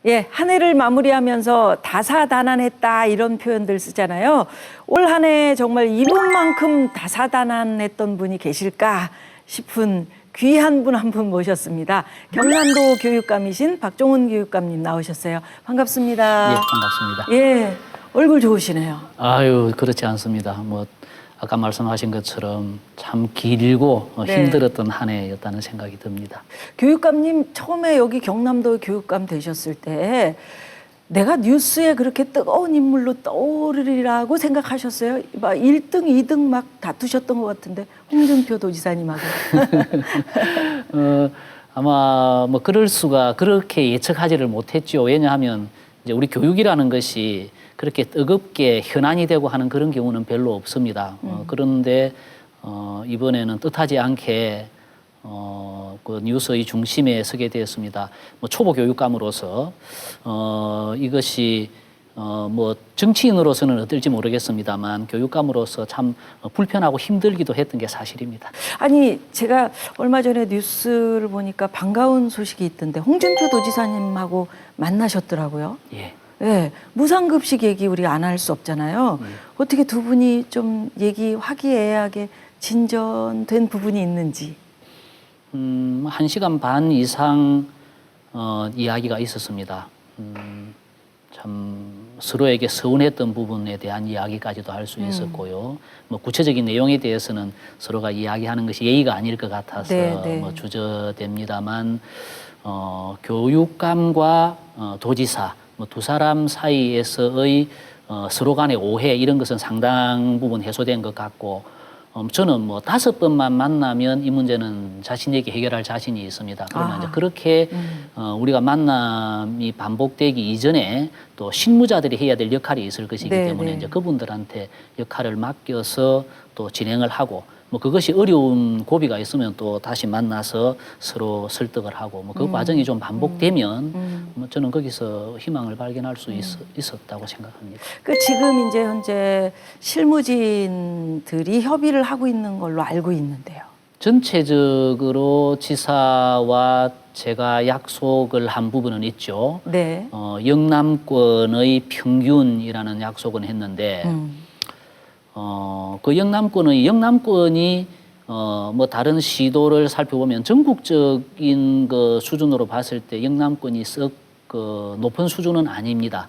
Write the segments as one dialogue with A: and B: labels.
A: 예, 한 해를 마무리하면서 다사다난했다 이런 표현들 쓰잖아요. 올 한 해 정말 이분만큼 다사다난했던 분이 계실까 싶은 귀한 분 한 분 모셨습니다. 경남도 교육감이신 박종훈 교육감님 나오셨어요. 반갑습니다.
B: 예, 반갑습니다.
A: 예, 얼굴 좋으시네요.
B: 아유, 그렇지 않습니다. 뭐 아까 말씀하신 것처럼 참 길고
A: 네.
B: 힘들었던 한 해였다는 생각이 듭니다.
A: 교육감님 처음에 여기 경남도 교육감 되셨을 때 내가 뉴스에 그렇게 뜨거운 인물로 떠오르리라고 생각하셨어요? 막 1등, 2등 막 다투셨던 것 같은데 홍준표 도지사님하고.
B: 아마 뭐 그럴 수가 그렇게 예측하지를 못했죠. 왜냐하면 이제 우리 교육이라는 것이 그렇게 뜨겁게 현안이 되고 하는 그런 경우는 별로 없습니다. 그런데 이번에는 뜻하지 않게 그 뉴스의 중심에 서게 되었습니다. 뭐 초보 교육감으로서 이것이 뭐 정치인으로서는 어떨지 모르겠습니다만 교육감으로서 참 불편하고 힘들기도 했던 게 사실입니다.
A: 아니 제가 얼마 전에 뉴스를 보니까 반가운 소식이 있던데 홍준표 도지사님하고 만나셨더라고요.
B: 예.
A: 네, 무상급식 얘기 우리 안 할 수 없잖아요. 어떻게 두 분이 좀 얘기 화기애애하게 진전된 부분이 있는지.
B: 1시간 반 이상 이야기가 있었습니다. 참 서로에게 서운했던 부분에 대한 이야기까지도 할 수 있었고요. 뭐 구체적인 내용에 대해서는 서로가 이야기하는 것이 예의가 아닐 것 같아서 뭐 주저됩니다만 교육감과 도지사 뭐 두 사람 사이에서의 서로 간의 오해 이런 것은 상당 부분 해소된 것 같고 저는 뭐 5번만 만나면 이 문제는 자신에게 해결할 자신이 있습니다. 그러면 이제 그렇게 우리가 만남이 반복되기 이전에 또 실무자들이 해야 될 역할이 있을 것이기 때문에 이제 그분들한테 역할을 맡겨서 또 진행을 하고 뭐 그것이 어려운 고비가 있으면 또 다시 만나서 서로 설득을 하고 뭐 그 과정이 좀 반복되면 뭐 저는 거기서 희망을 발견할 수 있었다고 생각합니다.
A: 그 지금 이제 현재 실무진들이 협의를 하고 있는 걸로 알고 있는데요.
B: 전체적으로 지사와 제가 약속을 한 부분은 있죠.
A: 네.
B: 영남권의 평균이라는 약속은 했는데 그 영남권이 뭐 다른 시도를 살펴보면 전국적인 그 수준으로 봤을 때 영남권이 썩 그 높은 수준은 아닙니다.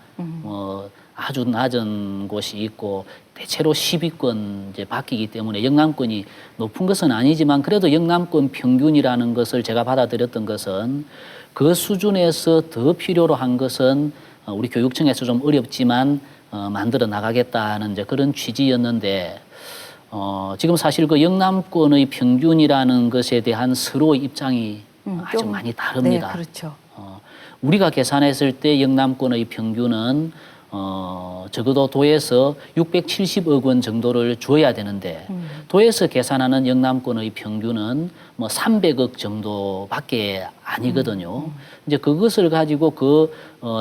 B: 아주 낮은 곳이 있고 대체로 10위권 이제 바뀌기 때문에 영남권이 높은 것은 아니지만 그래도 영남권 평균이라는 것을 제가 받아들였던 것은 그 수준에서 더 필요로 한 것은 우리 교육청에서 좀 어렵지만 만들어 나가겠다는 이제 그런 취지였는데 지금 사실 그 영남권의 평균이라는 것에 대한 서로의 입장이 아주 많이 다릅니다.
A: 네, 그렇죠.
B: 우리가 계산했을 때 영남권의 평균은 적어도 도에서 670억 원 정도를 줘야 되는데 도에서 계산하는 영남권의 평균은 뭐 300억 정도밖에 아니거든요. 이제 그것을 가지고 그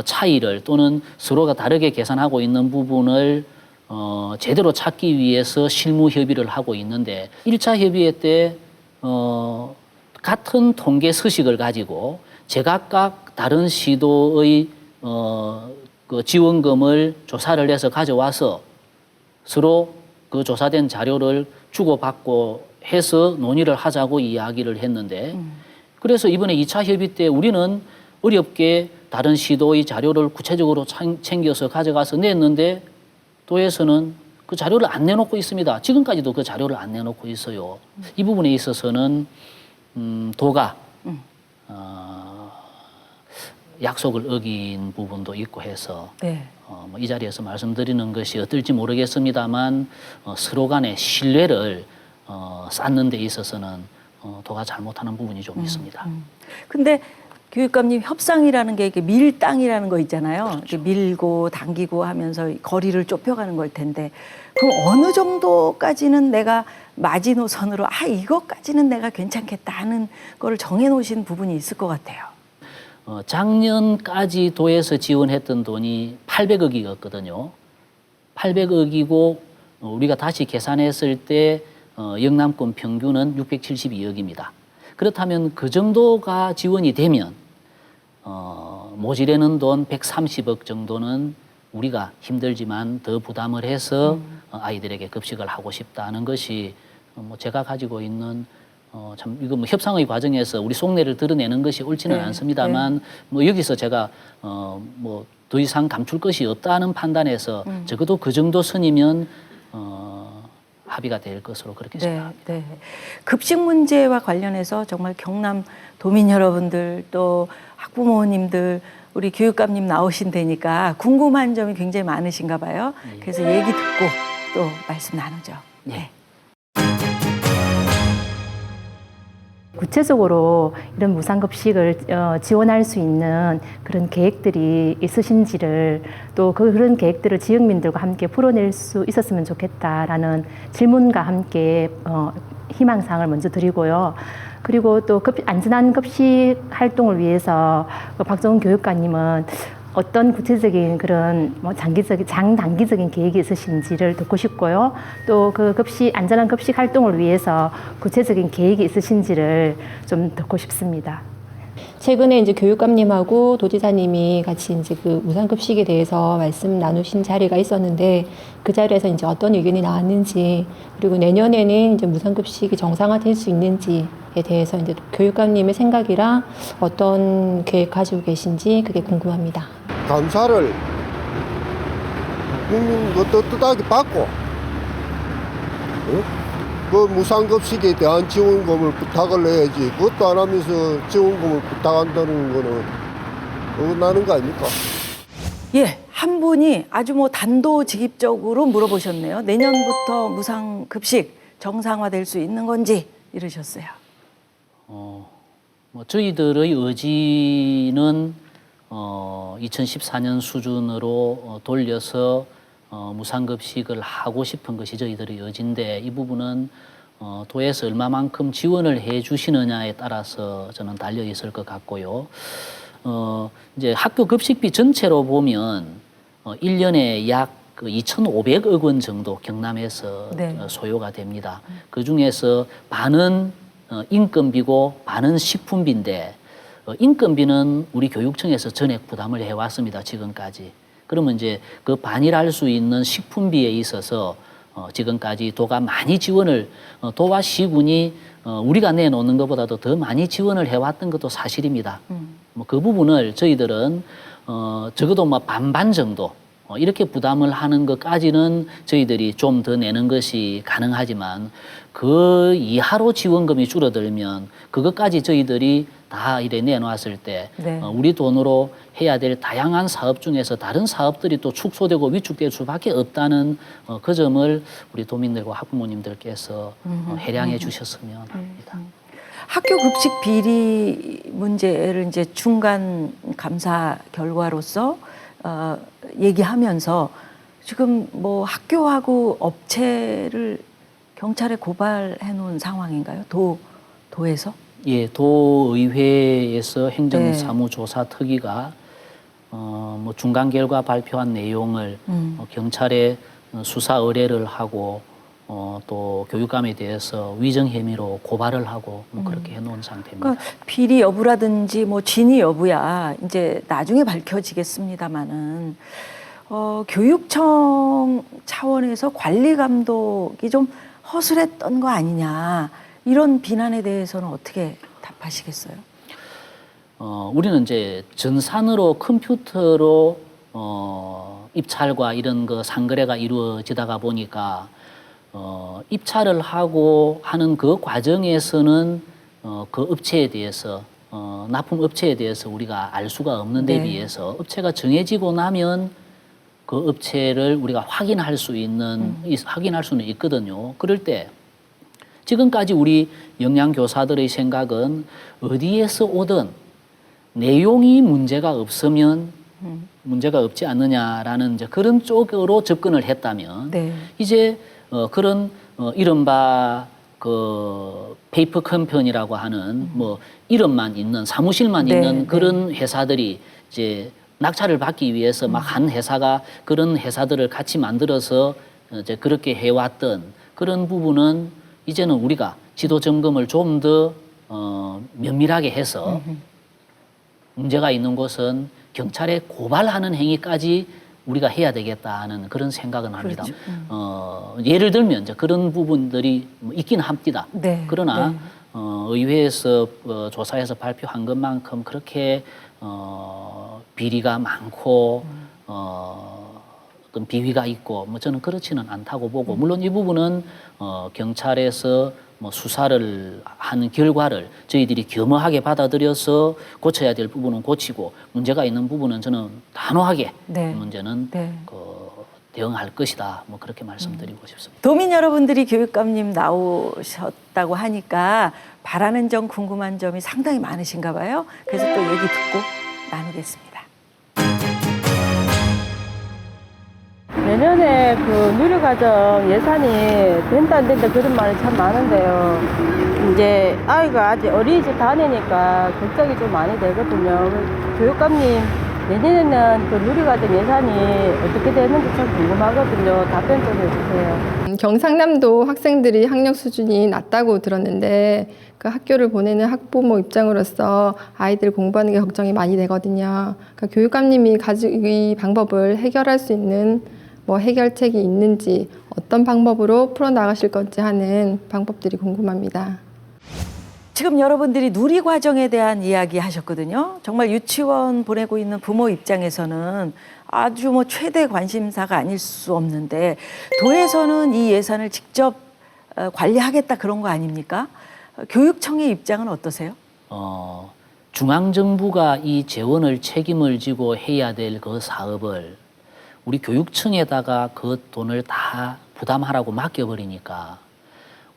B: 차이를 또는 서로가 다르게 계산하고 있는 부분을 제대로 찾기 위해서 실무 협의를 하고 있는데 1차 협의회 때 같은 통계 서식을 가지고 제각각 다른 시도의 그 지원금을 조사를 해서 가져와서 서로 그 조사된 자료를 주고받고 해서 논의를 하자고 이야기를 했는데 그래서 이번에 2차 협의 때 우리는 어렵게 다른 시도의 자료를 구체적으로 챙겨서 가져가서 냈는데 도에서는 그 자료를 안 내놓고 있습니다. 지금까지도 그 자료를 안 내놓고 있어요. 이 부분에 있어서는 도가 약속을 어긴 부분도 있고 해서 뭐 이 자리에서 말씀드리는 것이 어떨지 모르겠습니다만 서로 간의 신뢰를 쌓는 데 있어서는 도가 잘못하는 부분이 좀 있습니다.
A: 근데 교육감님 협상이라는 게 이렇게 밀당이라는 거 있잖아요. 그렇죠. 이렇게 밀고 당기고 하면서 거리를 좁혀가는 걸 텐데 그럼 어느 정도까지는 내가 마지노선으로 이것까지는 내가 괜찮겠다 하는 거를 정해놓으신 부분이 있을 것 같아요.
B: 작년까지 도에서 지원했던 돈이 800억이었거든요. 800억이고 우리가 다시 계산했을 때 영남권 평균은 672억입니다. 그렇다면 그 정도가 지원이 되면 모자라는 돈 130억 정도는 우리가 힘들지만 더 부담을 해서 아이들에게 급식을 하고 싶다는 것이 뭐 제가 가지고 있는 참 이거 뭐 협상의 과정에서 우리 속내를 드러내는 것이 옳지는
A: 네,
B: 않습니다만 뭐 여기서 제가 뭐 더 이상 감출 것이 없다는 판단에서 적어도 그 정도 선이면 합의가 될 것으로 그렇게 생각합니다.
A: 네. 급식 문제와 관련해서 정말 경남 도민 여러분들 또 학부모님들 우리 교육감님 나오신다니까 궁금한 점이 굉장히 많으신가 봐요. 그래서 얘기 듣고 또 말씀 나누죠.
B: 네.
C: 구체적으로 이런 무상급식을 지원할 수 있는 그런 계획들이 있으신지를 또 그런 계획들을 지역민들과 함께 풀어낼 수 있었으면 좋겠다라는 질문과 함께 희망사항을 먼저 드리고요. 그리고 또 안전한 급식 활동을 위해서 박정훈 교육관님은 어떤 구체적인 그런 뭐 장단기적인 계획이 있으신지를 듣고 싶고요. 또 그 안전한 급식 활동을 위해서 구체적인 계획이 있으신지를 좀 듣고 싶습니다.
D: 최근에 이제 교육감님하고 도지사님이 같이 이제 그 무상급식에 대해서 말씀 나누신 자리가 있었는데 그 자리에서 이제 어떤 의견이 나왔는지 그리고 내년에는 이제 무상급식이 정상화될 수 있는지에 대해서 이제 교육감님의 생각이랑 어떤 계획 가지고 계신지 그게 궁금합니다.
E: 감사를 국민 떳떳하게 받고 그 무상급식에 대한 지원금을 부탁을 해야지 그것도 안 하면서 지원금을 부탁한다는 거는 어긋나는 거 아닙니까?
A: 예, 한 분이 아주 뭐 단도직입적으로 물어보셨네요. 내년부터 무상급식 정상화될 수 있는 건지 이러셨어요.
B: 뭐 저희들의 의지는 2014년 수준으로 돌려서 무상급식을 하고 싶은 것이 저희들의 의지인데 이 부분은 도에서 얼마만큼 지원을 해 주시느냐에 따라서 저는 달려 있을 것 같고요. 이제 학교 급식비 전체로 보면 1년에 약 2,500억 원 정도 경남에서
A: 네.
B: 소요가 됩니다. 그 중에서 반은 인건비고 반은 식품비인데 인건비는 우리 교육청에서 전액 부담을 해왔습니다. 지금까지. 그러면 이제 그 반일할 수 있는 식품비에 있어서 지금까지 도가 많이 지원을 도와 시군이 우리가 내놓는 것보다도 더 많이 지원을 해왔던 것도 사실입니다. 뭐 그 부분을 저희들은 적어도 뭐 반반 정도 이렇게 부담을 하는 것까지는 저희들이 좀 더 내는 것이 가능하지만 그 이하로 지원금이 줄어들면 그것까지 저희들이 다 이래 내놓았을 때
A: 네.
B: 우리 돈으로 해야 될 다양한 사업 중에서 다른 사업들이 또 축소되고 위축될 수밖에 없다는 그 점을 우리 도민들과 학부모님들께서 해량해 주셨으면 합니다.
A: 학교 급식 비리 문제를 이제 중간 감사 결과로서 얘기하면서 지금 뭐 학교하고 업체를 경찰에 고발해 놓은 상황인가요? 도에서?
B: 예, 도의회에서 행정사무조사 특위가 뭐 중간 결과 발표한 내용을 경찰에 수사 의뢰를 하고 또 교육감에 대해서 위정 혐의로 고발을 하고 뭐 그렇게 해놓은 상태입니다.
A: 그러니까 비리 여부라든지 뭐 진위 여부야 이제 나중에 밝혀지겠습니다만은 교육청 차원에서 관리 감독이 좀 허술했던 거 아니냐 이런 비난에 대해서는 어떻게 답하시겠어요?
B: 우리는 이제 전산으로 컴퓨터로 입찰과 이런 그 상거래가 이루어지다가 보니까 입찰을 하고 하는 그 과정에서는 그 업체에 대해서 납품 업체에 대해서 우리가 알 수가 없는 데
A: 네.
B: 비해서 업체가 정해지고 나면 그 업체를 우리가 확인할 수는 있거든요. 그럴 때 지금까지 우리 영양교사들의 생각은 어디에서 오든 내용이 문제가 없으면 문제가 없지 않느냐라는 이제 그런 쪽으로 접근을 했다면
A: 네.
B: 이제 그런 이른바 그 페이퍼 컴퍼니라고 하는 뭐 이름만 있는 사무실만
A: 네,
B: 있는
A: 네.
B: 그런 회사들이 이제 낙찰을 받기 위해서 막 한 회사가 그런 회사들을 같이 만들어서 이제 그렇게 해왔던 그런 부분은 이제는 우리가 지도 점검을 좀 더 면밀하게 해서 문제가 있는 곳은 경찰에 고발하는 행위까지 우리가 해야 되겠다 하는 그런 생각은 합니다.
A: 그렇죠.
B: 예를 들면 이제 그런 부분들이 뭐 있긴 합니다.
A: 네,
B: 그러나
A: 네.
B: 의회에서 조사해서 발표한 것만큼 그렇게 비리가 많고 어떤 비위가 있고 뭐 저는 그렇지는 않다고 보고 물론 이 부분은 경찰에서 뭐 수사를 하는 결과를 저희들이 겸허하게 받아들여서 고쳐야 될 부분은 고치고 문제가 있는 부분은 저는 단호하게
A: 네.
B: 이 문제는
A: 네.
B: 대응할 것이다. 뭐 그렇게 말씀드리고 싶습니다.
A: 도민 여러분들이 교육감님 나오셨다고 하니까 바라는 점, 궁금한 점이 상당히 많으신가 봐요. 그래서 또 얘기 듣고 나누겠습니다.
F: 내년에 그 누리과정 예산이 된다 안 된다 그런 말이 참 많은데요. 이제 아이가 아직 어린이집 다니니까 걱정이 좀 많이 되거든요. 교육감님 내년에는 그 누리과정 예산이 어떻게 되는지 참 궁금하거든요. 답변 좀 해주세요.
G: 경상남도 학생들이 학력 수준이 낮다고 들었는데 그 학교를 보내는 학부모 입장으로서 아이들 공부하는 게 걱정이 많이 되거든요. 그러니까 교육감님이 가지고 이 방법을 해결할 수 있는 뭐 해결책이 있는지 어떤 방법으로 풀어나가실 건지 하는 방법들이 궁금합니다.
A: 지금 여러분들이 누리과정에 대한 이야기 하셨거든요. 정말 유치원 보내고 있는 부모 입장에서는 아주 뭐 최대 관심사가 아닐 수 없는데 도에서는 이 예산을 직접 관리하겠다 그런 거 아닙니까? 교육청의 입장은 어떠세요?
B: 중앙정부가 이 재원을 책임을 지고 해야 될 그 사업을 우리 교육청에다가 그 돈을 다 부담하라고 맡겨버리니까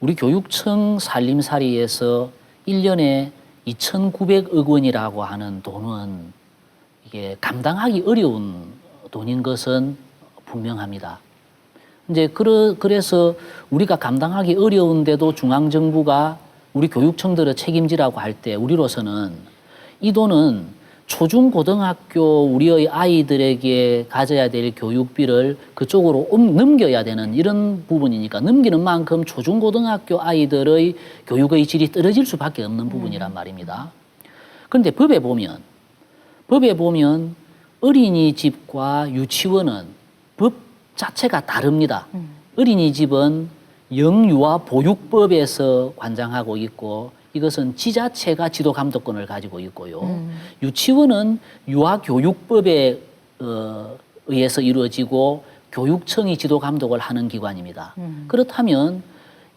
B: 우리 교육청 살림살이에서 1년에 2,900억 원이라고 하는 돈은 이게 감당하기 어려운 돈인 것은 분명합니다. 이제 그래서 우리가 감당하기 어려운데도 중앙정부가 우리 교육청들을 책임지라고 할 때 우리로서는 이 돈은 초중고등학교 우리의 아이들에게 가져야 될 교육비를 그쪽으로 넘겨야 되는 이런 부분이니까 넘기는 만큼 초중고등학교 아이들의 교육의 질이 떨어질 수밖에 없는 부분이란 말입니다. 그런데 법에 보면 어린이집과 유치원은 법 자체가 다릅니다. 어린이집은 영유아 보육법에서 관장하고 있고 이것은 지자체가 지도 감독권을 가지고 있고요. 유치원은 유아교육법에 의해서 이루어지고 교육청이 지도 감독을 하는 기관입니다. 그렇다면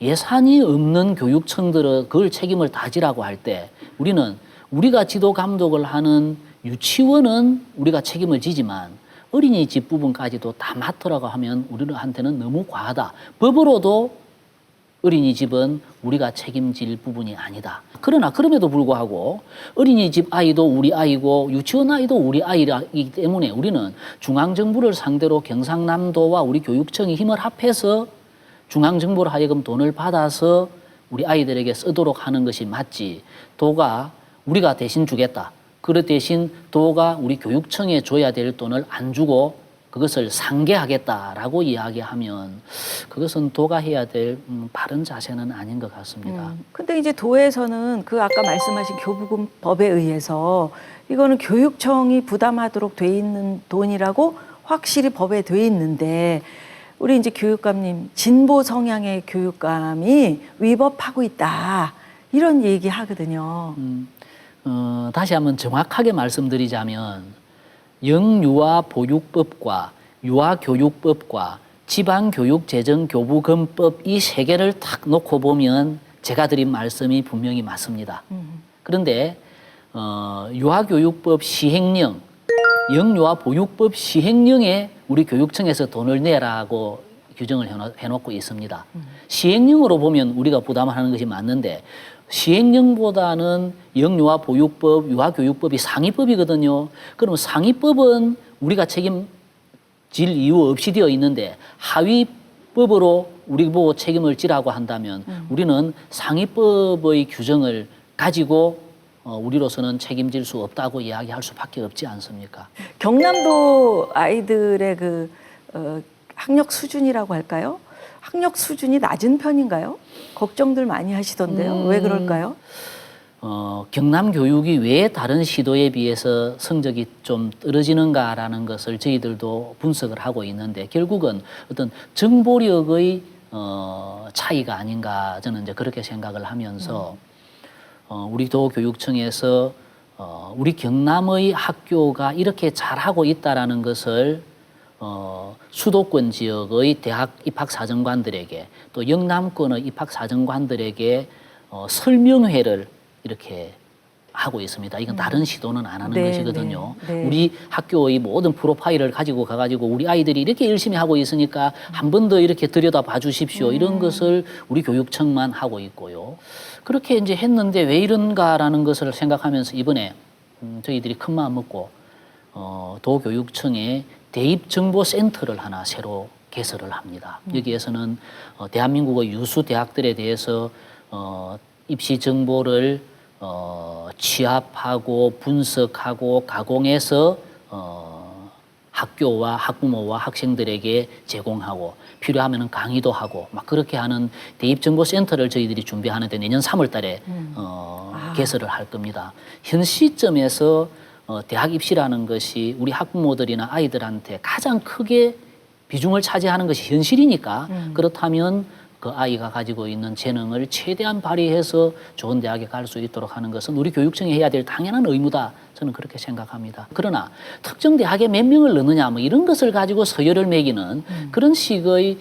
B: 예산이 없는 교육청들은 그걸 책임을 다지라고 할 때 우리는 우리가 지도 감독을 하는 유치원은 우리가 책임을 지지만 어린이집 부분까지도 다 맡으라고 하면 우리한테는 너무 과하다. 법으로도 어린이집은 우리가 책임질 부분이 아니다. 그러나 그럼에도 불구하고 어린이집 아이도 우리 아이고 유치원 아이도 우리 아이이기 때문에 우리는 중앙정부를 상대로 경상남도와 우리 교육청이 힘을 합해서 중앙정부로 하여금 돈을 받아서 우리 아이들에게 쓰도록 하는 것이 맞지. 도가 우리가 대신 주겠다. 그 대신 도가 우리 교육청에 줘야 될 돈을 안 주고 그것을 상계하겠다라고 이야기하면 그것은 도가 해야 될 바른 자세는 아닌 것 같습니다.
A: 근데 이제 도에서는 그 아까 말씀하신 교부금법에 의해서 이거는 교육청이 부담하도록 돼 있는 돈이라고 확실히 법에 돼 있는데 우리 이제 교육감님 진보 성향의 교육감이 위법하고 있다 이런 얘기 하거든요.
B: 다시 한번 정확하게 말씀드리자면 영유아 보육법과 유아교육법과 지방교육재정교부금법 이 세 개를 탁 놓고 보면 제가 드린 말씀이 분명히 맞습니다. 그런데 유아교육법 시행령, 영유아 보육법 시행령에 우리 교육청에서 돈을 내라고 규정을 해놓고 있습니다. 시행령으로 보면 우리가 부담하는 것이 맞는데 시행령보다는 영유아 보육법, 유아교육법이 상위법이거든요. 그럼 상위법은 우리가 책임질 이유 없이 되어 있는데 하위법으로 우리 보고 책임을 지라고 한다면 우리는 상위법의 규정을 가지고 우리로서는 책임질 수 없다고 이야기할 수밖에 없지 않습니까?
A: 경남도 아이들의 그 학력 수준이라고 할까요? 학력 수준이 낮은 편인가요? 걱정들 많이 하시던데요. 왜 그럴까요?
B: 경남 교육이 왜 다른 시도에 비해서 성적이 좀 떨어지는가라는 것을 저희들도 분석을 하고 있는데 결국은 어떤 정보력의 차이가 아닌가 저는 이제 그렇게 생각을 하면서 우리 도교육청에서 우리 경남의 학교가 이렇게 잘하고 있다라는 것을 수도권 지역의 대학 입학사정관들에게 또 영남권의 입학사정관들에게 설명회를 이렇게 하고 있습니다. 이건 다른 시도는 안 하는
A: 네,
B: 것이거든요.
A: 네, 네.
B: 우리 학교의 모든 프로파일을 가지고 가가지고 우리 아이들이 이렇게 열심히 하고 있으니까 한 번 더 이렇게 들여다봐 주십시오. 이런 것을 우리 교육청만 하고 있고요. 그렇게 이제 했는데 왜 이런가라는 것을 생각하면서 이번에 저희들이 큰 마음 먹고 도교육청에 대입정보센터를 하나 새로 개설을 합니다. 여기에서는 대한민국의 유수 대학들에 대해서 입시 정보를 취합하고 분석하고 가공해서 학교와 학부모와 학생들에게 제공하고 필요하면 강의도 하고 막 그렇게 하는 대입정보센터를 저희들이 준비하는데 내년 3월 달에 개설을 할 겁니다. 현 시점에서 대학 입시라는 것이 우리 학부모들이나 아이들한테 가장 크게 비중을 차지하는 것이 현실이니까 그렇다면 그 아이가 가지고 있는 재능을 최대한 발휘해서 좋은 대학에 갈 수 있도록 하는 것은 우리 교육청이 해야 될 당연한 의무다. 저는 그렇게 생각합니다. 그러나 특정 대학에 몇 명을 넣느냐 뭐 이런 것을 가지고 서열을 매기는 그런 식의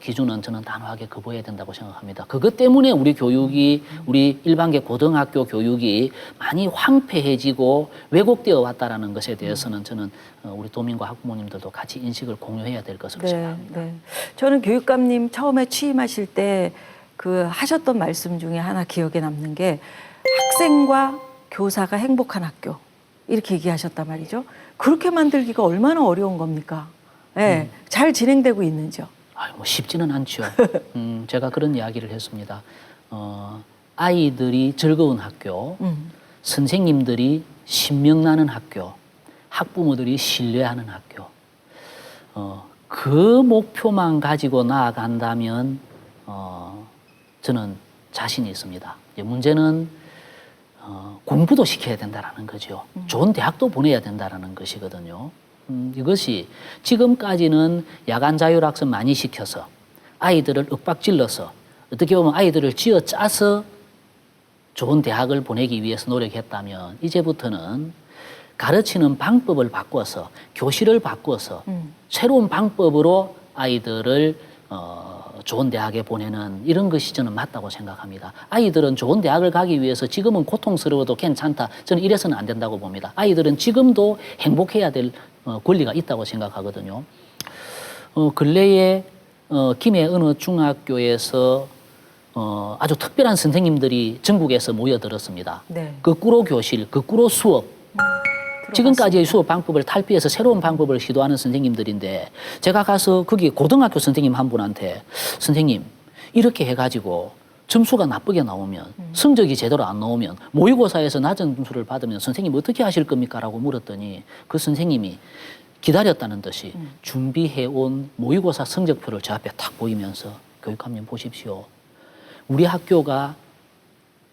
B: 기준은 저는 단호하게 거부해야 된다고 생각합니다. 그것 때문에 우리 교육이 우리 일반계 고등학교 교육이 많이 황폐해지고 왜곡되어 왔다라는 것에 대해서는 저는 우리 도민과 학부모님들도 같이 인식을 공유해야 될 것으로 생각합니다.
A: 네. 저는 교육감님 처음에 취임하실 때 그 하셨던 말씀 중에 하나 기억에 남는 게 학생과 교사가 행복한 학교 이렇게 얘기하셨단 말이죠. 그렇게 만들기가 얼마나 어려운 겁니까? 네, 잘 진행되고 있는지요?
B: 뭐 쉽지는 않죠. 제가 그런 이야기를 했습니다. 아이들이 즐거운 학교, 선생님들이 신명나는 학교, 학부모들이 신뢰하는 학교. 그 목표만 가지고 나아간다면 저는 자신이 있습니다. 이제 문제는 공부도 시켜야 된다라는 거죠. 좋은 대학도 보내야 된다라는 것이거든요. 이것이 지금까지는 야간 자율학습 많이 시켜서 아이들을 윽박질러서 어떻게 보면 아이들을 쥐어짜서 좋은 대학을 보내기 위해서 노력했다면 이제부터는 가르치는 방법을 바꿔서 교실을 바꿔서 새로운 방법으로 아이들을 좋은 대학에 보내는 이런 것이 저는 맞다고 생각합니다. 아이들은 좋은 대학을 가기 위해서 지금은 고통스러워도 괜찮다. 저는 이래서는 안 된다고 봅니다. 아이들은 지금도 행복해야 될 권리가 있다고 생각하거든요. 근래에 김해 어느 중학교에서 아주 특별한 선생님들이 전국에서 모여들었습니다.
A: 네.
B: 거꾸로 교실, 거꾸로 수업. 지금까지의 수업 방법을 탈피해서 새로운 방법을 시도하는 선생님들인데 제가 가서 거기 고등학교 선생님 한 분한테 선생님 이렇게 해가지고 점수가 나쁘게 나오면 성적이 제대로 안 나오면 모의고사에서 낮은 점수를 받으면 선생님 어떻게 하실 겁니까? 라고 물었더니 그 선생님이 기다렸다는 듯이 준비해온 모의고사 성적표를 제 앞에 탁 보이면서 교육감님 보십시오. 우리 학교가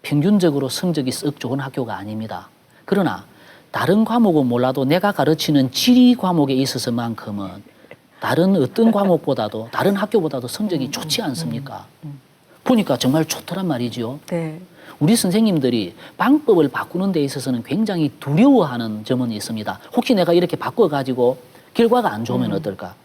B: 평균적으로 성적이 썩 좋은 학교가 아닙니다. 그러나 다른 과목은 몰라도 내가 가르치는 지리 과목에 있어서만큼은 다른 어떤 과목보다도 다른 학교보다도 성적이 좋지 않습니까? 보니까 정말 좋더란 말이죠.
A: 네.
B: 우리 선생님들이 방법을 바꾸는 데 있어서는 굉장히 두려워하는 점은 있습니다. 혹시 내가 이렇게 바꿔가지고 결과가 안 좋으면 어떨까?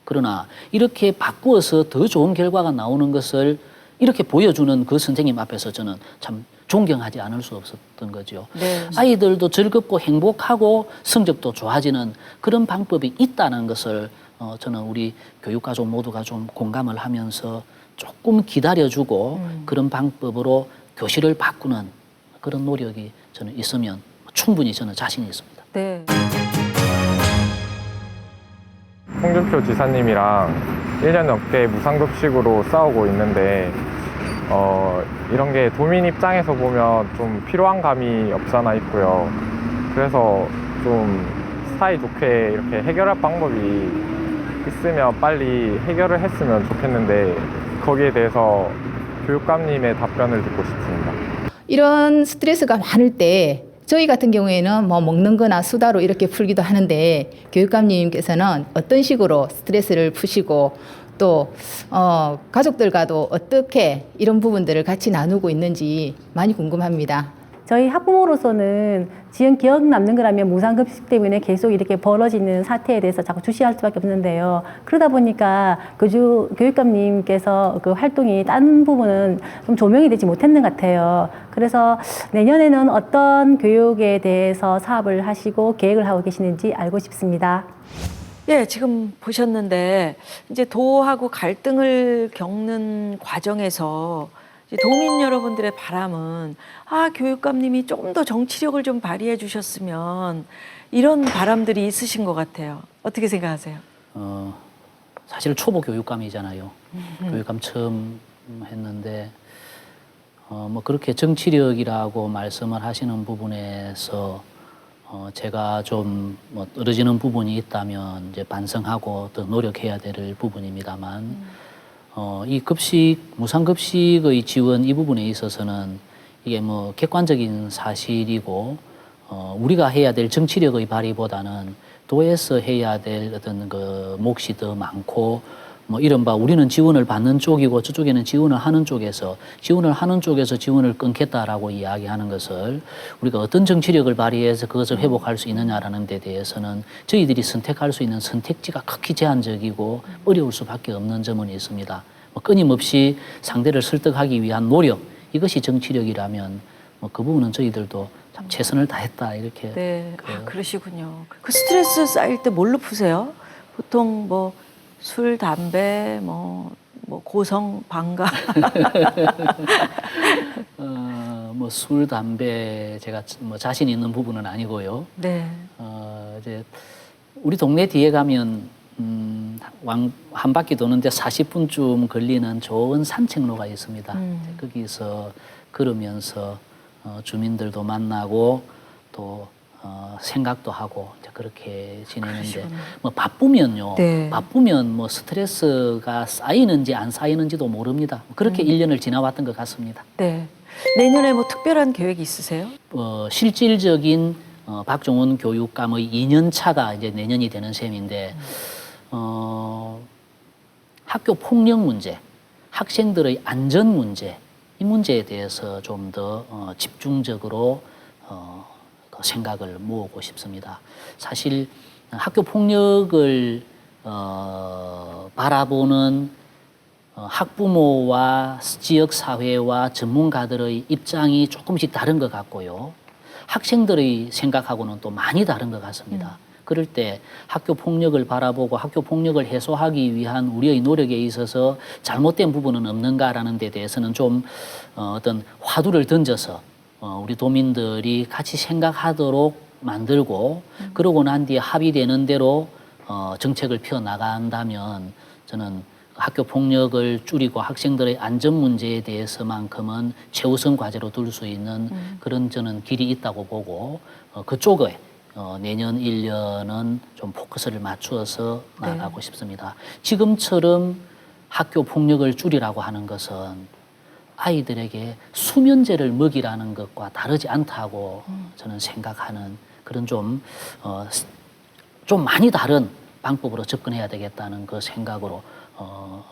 B: 그러나 이렇게 바꾸어서 더 좋은 결과가 나오는 것을 이렇게 보여주는 그 선생님 앞에서 저는 참 존경하지 않을 수 없었던 거죠.
A: 네.
B: 아이들도 즐겁고 행복하고 성적도 좋아지는 그런 방법이 있다는 것을 저는 우리 교육가족 모두가 좀 공감을 하면서 조금 기다려주고 그런 방법으로 교실을 바꾸는 그런 노력이 저는 있으면 충분히 저는 자신이 있습니다.
A: 네.
H: 홍준표 지사님이랑 1년 넘게 무상급식으로 싸우고 있는데 이런 게 도민 입장에서 보면 좀 필요한 감이 없잖아 있고요. 그래서 좀 사이좋게 이렇게 해결할 방법이 있으면 빨리 해결을 했으면 좋겠는데 거기에 대해서 교육감님의 답변을 듣고 싶습니다.
I: 이런 스트레스가 많을 때 저희 같은 경우에는 뭐 먹는 거나 수다로 이렇게 풀기도 하는데 교육감님께서는 어떤 식으로 스트레스를 푸시고 또 가족들과도 어떻게 이런 부분들을 같이 나누고 있는지 많이 궁금합니다.
C: 저희 학부모로서는 지금 기억 남는 거라면 무상급식 때문에 계속 이렇게 벌어지는 사태에 대해서 자꾸 주시할 수밖에 없는데요. 그러다 보니까 교육감님께서 그 활동이 다른 부분은 좀 조명이 되지 못했는 것 같아요. 그래서 내년에는 어떤 교육에 대해서 사업을 하시고 계획을 하고 계시는지 알고 싶습니다.
A: 예, 지금 보셨는데 이제 도하고 갈등을 겪는 과정에서 이제 도민 여러분들의 바람은 교육감님이 조금 더 정치력을 좀 발휘해 주셨으면 이런 바람들이 있으신 것 같아요. 어떻게 생각하세요?
B: 사실 초보 교육감이잖아요. 교육감 처음 했는데 뭐 그렇게 정치력이라고 말씀을 하시는 부분에서 제가 좀 뭐 떨어지는 부분이 있다면 이제 반성하고 더 노력해야 될 부분입니다만 이 무상급식의 지원 이 부분에 있어서는 이게 뭐 객관적인 사실이고 우리가 해야 될 정치력의 발휘보다는 도에서 해야 될 어떤 그 몫이 더 많고 뭐 이른바 우리는 지원을 받는 쪽이고 저쪽에는 지원을 하는 쪽에서 지원을 끊겠다라고 이야기하는 것을 우리가 어떤 정치력을 발휘해서 그것을 회복할 수 있느냐라는 데 대해서는 저희들이 선택할 수 있는 선택지가 극히 제한적이고 어려울 수밖에 없는 점은 있습니다. 뭐 끊임없이 상대를 설득하기 위한 노력, 이것이 정치력이라면 뭐 그 부분은 저희들도 참 최선을 다했다 이렇게.
A: 네, 그러시군요. 그 스트레스 쌓일 때 뭘로 푸세요? 보통 뭐 술, 담배, 뭐 고성, 방가.
B: 뭐 술, 담배 제가 뭐 자신 있는 부분은 아니고요.
A: 네.
B: 이제 우리 동네 뒤에 가면 한 바퀴 도는데 40분쯤 걸리는 좋은 산책로가 있습니다. 거기서 걸으면서 주민들도 만나고 또 생각도 하고 이제 그렇게 지내는데 뭐 바쁘면요.
A: 네.
B: 바쁘면 뭐 스트레스가 쌓이는지 안 쌓이는지도 모릅니다. 그렇게 1년을 지나왔던 것 같습니다.
A: 네. 내년에 뭐 특별한 계획이 있으세요?
B: 실질적인 박종훈 교육감의 2년 차가 이제 내년이 되는 셈인데 학교 폭력 문제, 학생들의 안전 문제, 이 문제에 대해서 좀 더 집중적으로 생각을 모으고 싶습니다. 사실 학교 폭력을 바라보는 학부모와 지역 사회와 전문가들의 입장이 조금씩 다른 것 같고요. 학생들의 생각하고는 또 많이 다른 것 같습니다. 그럴 때 학교 폭력을 바라보고 학교 폭력을 해소하기 위한 우리의 노력에 있어서 잘못된 부분은 없는가라는 데 대해서는 좀 어떤 화두를 던져서 우리 도민들이 같이 생각하도록 만들고 그러고 난 뒤에 합의되는 대로 정책을 펴나간다면 저는 학교 폭력을 줄이고 학생들의 안전 문제에 대해서만큼은 최우선 과제로 둘 수 있는 그런 저는 길이 있다고 보고 그쪽에 내년 1년은 좀 포커스를 맞추어서 나가고 싶습니다. 지금처럼 학교 폭력을 줄이라고 하는 것은 아이들에게 수면제를 먹이라는 것과 다르지 않다고 저는 생각하는 그런 좀 많이 다른 방법으로 접근해야 되겠다는 그 생각으로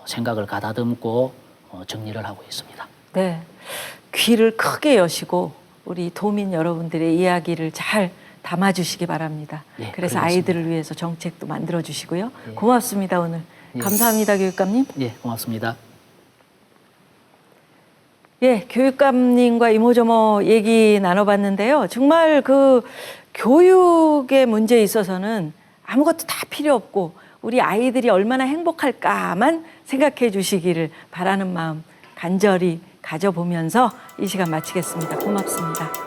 B: 생각을 가다듬고 정리를 하고 있습니다.
A: 네. 귀를 크게 여시고 우리 도민 여러분들의 이야기를 잘 담아주시기 바랍니다.
B: 네,
A: 그래서
B: 그러겠습니다.
A: 아이들을 위해서 정책도 만들어주시고요.
B: 네.
A: 고맙습니다, 오늘.
B: 네.
A: 감사합니다, 교육감님.
B: 예, 고맙습니다.
A: 예, 교육감님과 이모저모 얘기 나눠봤는데요. 정말 그 교육의 문제에 있어서는 아무것도 다 필요 없고 우리 아이들이 얼마나 행복할까만 생각해 주시기를 바라는 마음 간절히 가져보면서 이 시간 마치겠습니다. 고맙습니다.